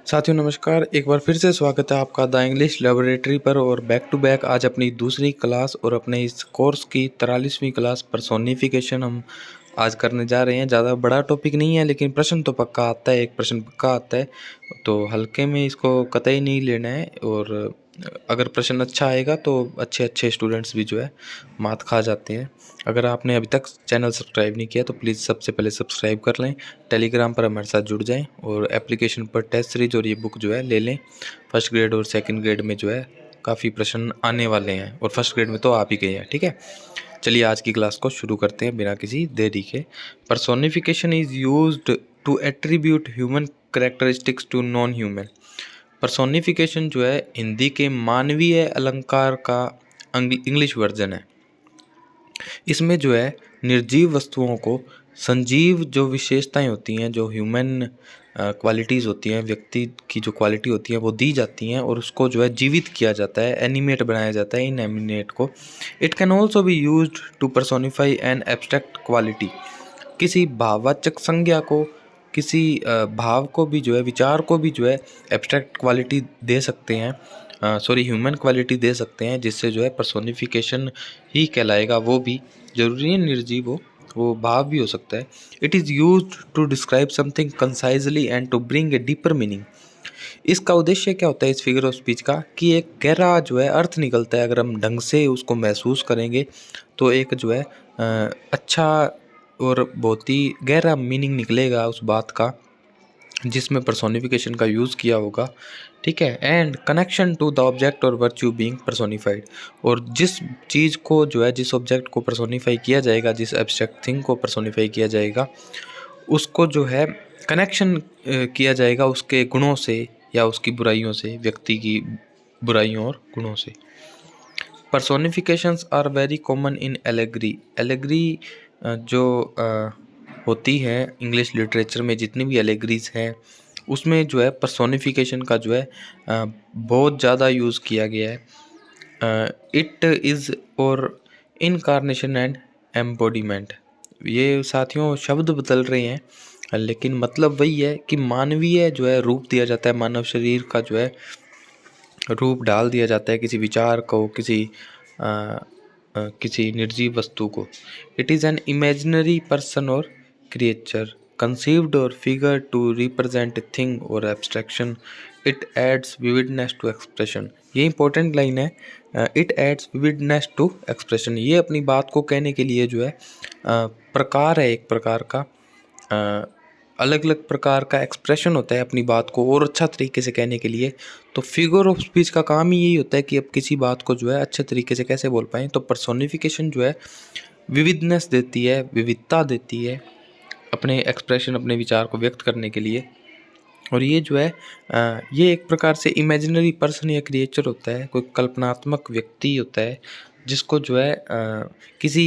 साथियों नमस्कार, एक बार फिर से स्वागत है आपका द इंग्लिश लैबोरेटरी पर और बैक टू बैक आज अपनी दूसरी क्लास और अपने इस कोर्स की 43वीं क्लास पर्सोनिफिकेशन हम आज करने जा रहे हैं। ज़्यादा बड़ा टॉपिक नहीं है लेकिन प्रश्न तो पक्का आता है, एक प्रश्न पक्का आता है, तो हल्के में इसको कतई नहीं लेना है। और अगर प्रश्न अच्छा आएगा तो अच्छे अच्छे स्टूडेंट्स भी जो है मात खा जाते हैं। अगर आपने अभी तक चैनल सब्सक्राइब नहीं किया तो प्लीज़ सबसे पहले सब्सक्राइब कर लें, टेलीग्राम पर हमारे साथ जुड़ जाएं और एप्लीकेशन पर टेस्ट सीरीज और ये बुक जो है ले लें। फर्स्ट ग्रेड और सेकंड ग्रेड में जो है काफ़ी प्रश्न आने वाले हैं और फर्स्ट ग्रेड में तो आप ही गए हैं। ठीक है, चलिए आज की क्लास को शुरू करते हैं बिना किसी देरी के। Personification is used to attribute human characteristics to non human. Personification जो है हिंदी के मानवीय अलंकार का इंग्लिश वर्जन है। इसमें जो है निर्जीव वस्तुओं को संजीव जो विशेषताएं होती हैं, जो ह्यूमन क्वालिटीज़ होती हैं, व्यक्ति की जो क्वालिटी होती है वो दी जाती हैं और उसको जो है जीवित किया जाता है, एनिमेट बनाया जाता है इन एनिमेट को। It can also be used to personify an abstract quality. किसी भाववाचक संज्ञा को, किसी भाव को भी जो है, विचार को भी जो है एब्स्ट्रैक्ट क्वालिटी दे सकते हैं, ह्यूमन क्वालिटी दे सकते हैं, जिससे जो है पर्सोनिफिकेशन ही कहलाएगा। वो भी जरूरी है निर्जीव हो, वो भाव भी हो सकता है। It is used to describe something concisely and to bring a deeper meaning. इसका उद्देश्य क्या होता है इस फिगर ऑफ स्पीच का, कि एक गहरा जो है अर्थ निकलता है। अगर हम ढंग से उसको महसूस करेंगे तो एक जो है अच्छा और बहुत ही गहरा मीनिंग निकलेगा उस बात का जिसमें पर्सोनिफिकेशन का यूज़ किया होगा। ठीक है, and connection to the object और वर्च्यू बीइंग पर्सोनिफाइड। और जिस चीज़ को जो है, जिस ऑब्जेक्ट को पर्सोनिफाई किया जाएगा, जिस एब्स्ट्रैक्ट थिंग को पर्सोनिफाई किया जाएगा, उसको जो है कनेक्शन किया जाएगा उसके गुणों से या उसकी बुराइयों से, व्यक्ति की बुराइयों और गुणों से। Personifications are very common in allegory. Allegory जो होती है इंग्लिश लिटरेचर में, जितनी भी एलेगरीज हैं उसमें जो है पर्सोनिफिकेशन का जो है बहुत ज़्यादा यूज़ किया गया है। इट इज़ और इनकारनेशन एंड एम्बॉडीमेंट। ये साथियों शब्द बदल रहे हैं लेकिन मतलब वही है कि मानवीय जो है रूप दिया जाता है, मानव शरीर का जो है रूप डाल दिया जाता है किसी विचार को, किसी निर्जीव वस्तु को। It is an imaginary person और creature conceived or figure to represent a thing or abstraction. It adds vividness to expression. ये इंपॉर्टेंट लाइन है, it adds vividness to expression। ये अपनी बात को कहने के लिए जो है प्रकार है, एक प्रकार का अलग अलग प्रकार का एक्सप्रेशन होता है अपनी बात को और अच्छा तरीके से कहने के लिए। तो फिगर ऑफ स्पीच का काम ही यही होता है कि अब किसी बात को जो है अच्छे तरीके से कैसे बोल पाएँ। तो पर्सोनिफिकेशन जो है विविडनेस देती है, विविधता देती है अपने एक्सप्रेशन, अपने विचार को व्यक्त करने के लिए। और ये जो है ये एक प्रकार से इमेजिनरी पर्सन या क्रिएचर होता है, कोई कल्पनात्मक व्यक्ति होता है जिसको जो है किसी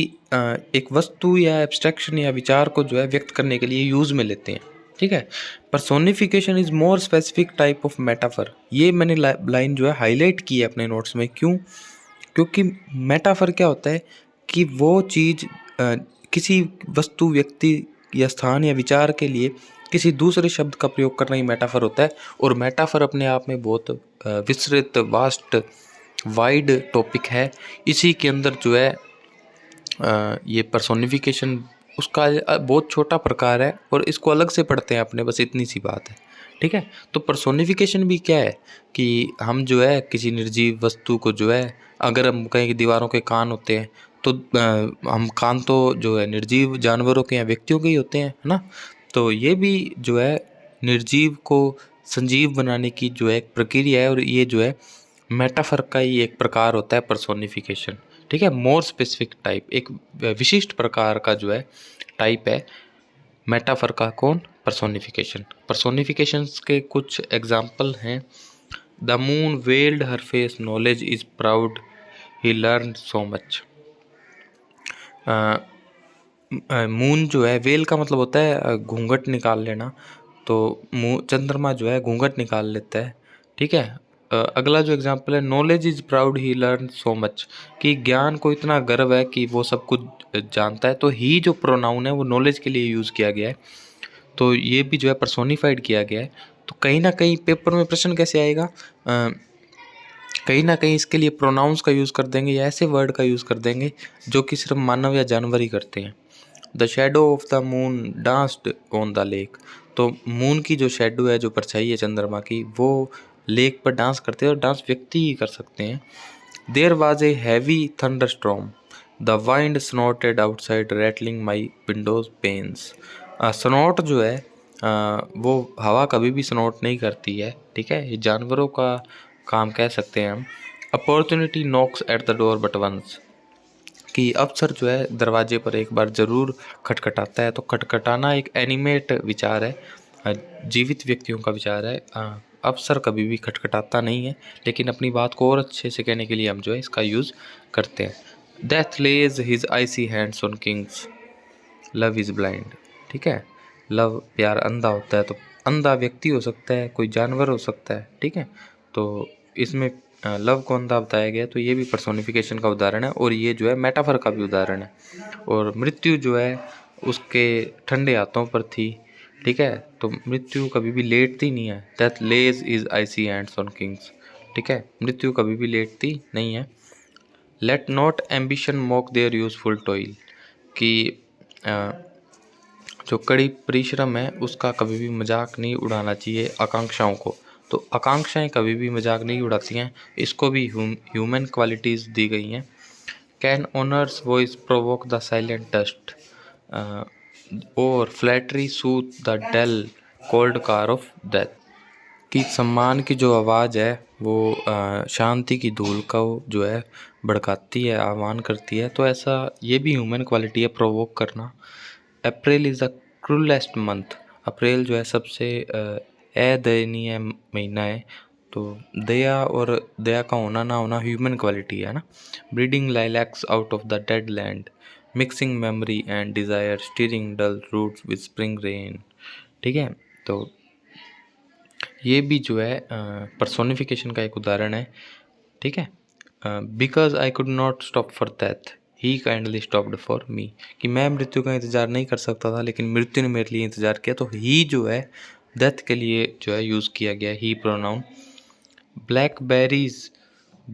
एक वस्तु या एब्स्ट्रैक्शन या विचार को जो है व्यक्त करने के लिए यूज़ में लेते हैं। ठीक है, personification is more specific type of metaphor. ये मैंने लाइन जो है हाईलाइट की है अपने नोट्स में। क्यों? क्योंकि मेटाफर क्या होता है कि वो चीज़ किसी वस्तु, व्यक्ति या स्थान या विचार के लिए किसी दूसरे शब्द का प्रयोग करना ही मेटाफर होता है। और मेटाफर अपने आप में बहुत विस्तृत, वास्ट, वाइड टॉपिक है। इसी के अंदर जो है ये पर्सोनिफिकेशन उसका बहुत छोटा प्रकार है और इसको अलग से पढ़ते हैं अपने, बस इतनी सी बात है। ठीक है, तो पर्सोनिफिकेशन भी क्या है कि हम जो है किसी निर्जीव वस्तु को जो है, अगर हम कहें कि दीवारों के कान होते हैं तो हम कान तो जो है निर्जीव जानवरों के या व्यक्तियों के ही होते हैं, है ना। तो ये भी जो है निर्जीव को संजीव बनाने की जो है एक प्रक्रिया है और ये जो है मेटाफर का ही एक प्रकार होता है पर्सोनिफिकेशन। ठीक है, मोर स्पेसिफिक टाइप, एक विशिष्ट प्रकार का जो है टाइप है मेटाफर का। कौन? पर्सोनिफिकेशन। पर्सोनिफिकेशंस के कुछ एग्जाम्पल हैं। The moon weld her face, knowledge is proud, he learn so much. Moon जो है, वेल का मतलब होता है घूंघट निकाल लेना, तो चंद्रमा जो है घूंघट निकाल लेता है। ठीक है, अगला जो एग्जांपल है, knowledge is proud, he learn so much, कि ज्ञान को इतना गर्व है कि वो सब कुछ जानता है। तो ही जो प्रोनाउन है वो नॉलेज के लिए यूज़ किया गया है, तो ये भी जो है पर्सोनिफाइड किया गया है। तो कहीं ना कहीं पेपर में प्रश्न कैसे आएगा, कहीं ना कहीं इसके लिए प्रोनाउंस का यूज़ कर देंगे या ऐसे वर्ड का यूज़ कर देंगे जो कि सिर्फ मानव या जानवर ही करते हैं। The shadow of the moon danced on the lake, तो मून की जो शेडो है, जो परछाई है चंद्रमा की, वो लेक पर डांस करते हैं और डांस व्यक्ति ही कर सकते हैं। There was a heavy thunder storm, the wind snorted outside rattling my windows panes. Snort जो है वो हवा कभी भी स्नॉट नहीं करती है, ठीक है, ये जानवरों का काम कह सकते हैं हम। Opportunity knocks at the door but once, कि अवसर जो है दरवाजे पर एक बार ज़रूर खटखटाता है। तो खटखटाना एक एनिमेट विचार है, जीवित व्यक्तियों का विचार है। अवसर कभी भी खटखटाता नहीं है, लेकिन अपनी बात को और अच्छे से कहने के लिए हम जो है इसका यूज़ करते हैं। Death lays his icy hands on kings, love is blind, ठीक है। लव, प्यार अंधा होता है, तो अंधा व्यक्ति हो सकता है, कोई जानवर हो सकता है, ठीक है। तो इसमें लव को अंधा बताया गया, तो ये भी पर्सोनिफिकेशन का उदाहरण है और ये जो है मेटाफर का भी उदाहरण है। और मृत्यु जो है उसके ठंडे हाथों पर थी, ठीक है, तो मृत्यु कभी भी लेटती नहीं है। Death lays his icy hands on kings, ठीक है, मृत्यु कभी भी लेटती नहीं है। Let not ambition mock their useful toil, कि जो कड़ी परिश्रम है उसका कभी भी मजाक नहीं उड़ाना चाहिए आकांक्षाओं को। तो आकांक्षाएं कभी भी मजाक नहीं उड़ाती हैं, इसको भी ह्यूमन क्वालिटीज़ दी गई हैं। Can honour's voice provoke the silent dust, और flattery soothe the dull cold ear of death, कि सम्मान की जो आवाज़ है वो शांति की धूल को जो है भड़काती है, आह्वान करती है। तो ऐसा ये भी ह्यूमन क्वालिटी है, प्रोवोक करना। April is the cruellest month, अप्रैल जो है सबसे अदयनीय महीना है। तो दया और दया का होना ना होना ह्यूमन क्वालिटी है ना। Breeding lilacs out of the dead land, mixing memory and desire, stirring dull roots with spring rain, ठीक है। तो ये भी जो है पर्सोनिफिकेशन का एक उदाहरण है, ठीक है। Because I could not stop for death he kindly stopped for me, कि मैं मृत्यु का इंतज़ार नहीं कर सकता था लेकिन मृत्यु ने मेरे लिए इंतज़ार किया। तो ही जो है डेथ के लिए जो है यूज़ किया गया, he pronoun. Blackberries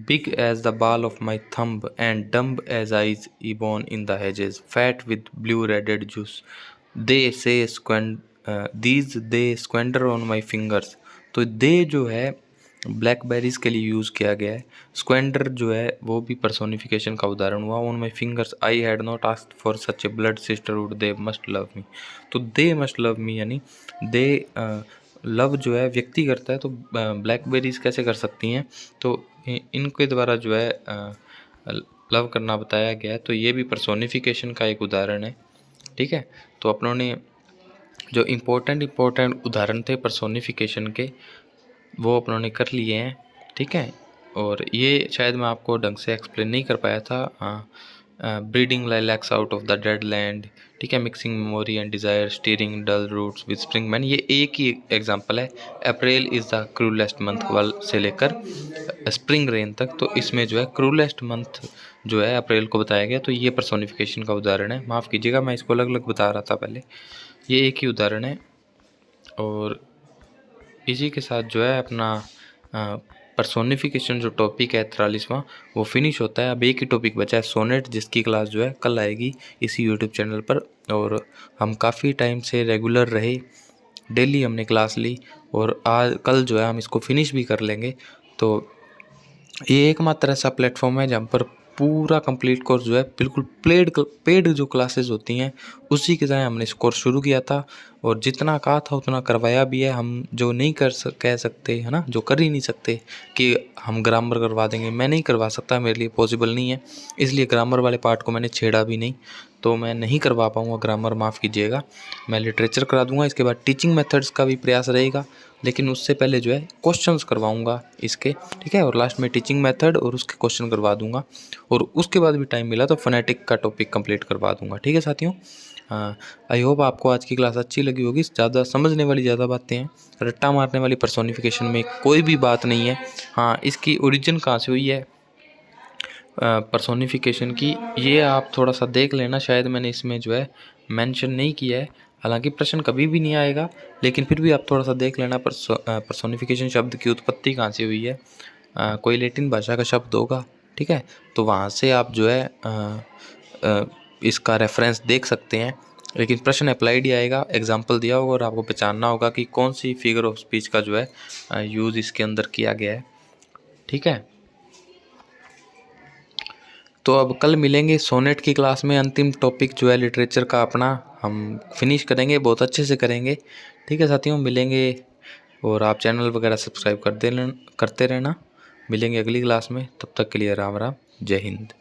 big as the ball of my thumb and dumb as eyes ebon in the hedges, fat with blue-redded juice. They say these they squander on my fingers. तो दे जो है blackberries के लिए use किया गया है। Squander जो है वो भी पर्सोनिफिकेशन का उदाहरण हुआ। On my fingers I had not asked for such A blood sisterhood, they must love me. तो दे मस्ट लव मी यानी दे लव जो है व्यक्ति करता है, तो ब्लैकबेरीज कैसे कर सकती हैं, तो इनके द्वारा जो है लव करना बताया गया है। तो ये भी पर्सोनिफिकेशन का एक उदाहरण है, ठीक है। तो अपनों ने जो इम्पोर्टेंट उदाहरण थे पर्सोनिफिकेशन के वो अपनों ने कर लिए हैं, ठीक है। और ये शायद मैं आपको ढंग से एक्सप्लेन नहीं कर पाया था। Breeding lilacs out of the dead land, ठीक है, mixing memory and desire, stirring dull roots with spring man, ये एक ही एग्जांपल है। April is the cruellest month वाल से लेकर स्प्रिंग रेन तक, तो इसमें जो है क्रूलेस्ट मंथ जो है अप्रैल को बताया गया। तो ये पर्सोनिफिकेशन का उदाहरण है। माफ़ कीजिएगा, मैं इसको अलग अलग बता रहा था पहले, ये एक ही उदाहरण है। और इसी के साथ जो है अपना पर्सोनिफिकेशन जो टॉपिक है 43वां वो फिनिश होता है। अब एक ही टॉपिक बचा है सोनेट, जिसकी क्लास जो है कल आएगी इसी यूट्यूब चैनल पर। और हम काफ़ी टाइम से रेगुलर रहे, डेली हमने क्लास ली और आज कल जो है हम इसको फिनिश भी कर लेंगे। तो ये एकमात्र ऐसा प्लेटफॉर्म है जहाँ पर पूरा कंप्लीट कोर्स जो है बिल्कुल पेड जो क्लासेस होती हैं उसी के तरह हमने इस कोर्स शुरू किया था और जितना कहा था उतना करवाया भी है। हम जो नहीं कह सकते है ना, जो कर ही नहीं सकते कि हम ग्रामर करवा देंगे, मैं नहीं करवा सकता, मेरे लिए पॉसिबल नहीं है। इसलिए ग्रामर वाले पार्ट को मैंने छेड़ा भी नहीं, तो मैं नहीं करवा पाऊँगा ग्रामर, माफ़ कीजिएगा। मैं लिटरेचर करा दूँगा, इसके बाद टीचिंग मेथड्स का भी प्रयास रहेगा, लेकिन उससे पहले जो है क्वेश्चंस करवाऊँगा इसके, ठीक है। और लास्ट में टीचिंग मेथड और उसके क्वेश्चन करवा दूँगा और उसके बाद भी टाइम मिला तो फोनेटिक का टॉपिक कंप्लीट करवा दूँगा, ठीक है साथियों। आई होप आपको आज की क्लास अच्छी लगी होगी। ज़्यादा समझने वाली ज़्यादा बातें हैं, रट्टा मारने वाली पर्सोनिफिकेशन में कोई भी बात नहीं है। हाँ, इसकी ओरिजिन कहाँ से हुई है पर्सोनिफिकेशन की, ये आप थोड़ा सा देख लेना, शायद मैंने इसमें जो है मेंशन नहीं किया है। हालांकि प्रश्न कभी भी नहीं आएगा, लेकिन फिर भी आप थोड़ा सा देख लेना पर्सोनिफिकेशन शब्द की उत्पत्ति कहाँ से हुई है। कोई लैटिन भाषा का शब्द होगा, ठीक है, तो वहाँ से आप जो है इसका रेफरेंस देख सकते हैं। लेकिन प्रश्न अप्लाइड ही आएगा, एग्जाम्पल दिया होगा और आपको पहचानना होगा कि कौन सी फिगर ऑफ स्पीच का जो है यूज़ इसके अंदर किया गया है, ठीक है। तो अब कल मिलेंगे सोनेट की क्लास में। अंतिम टॉपिक जो है लिटरेचर का अपना हम फिनिश करेंगे, बहुत अच्छे से करेंगे, ठीक है साथियों। मिलेंगे, और आप चैनल वगैरह सब्सक्राइब करते रहना। मिलेंगे अगली क्लास में, तब तक के लिए राम राम, जय हिंद।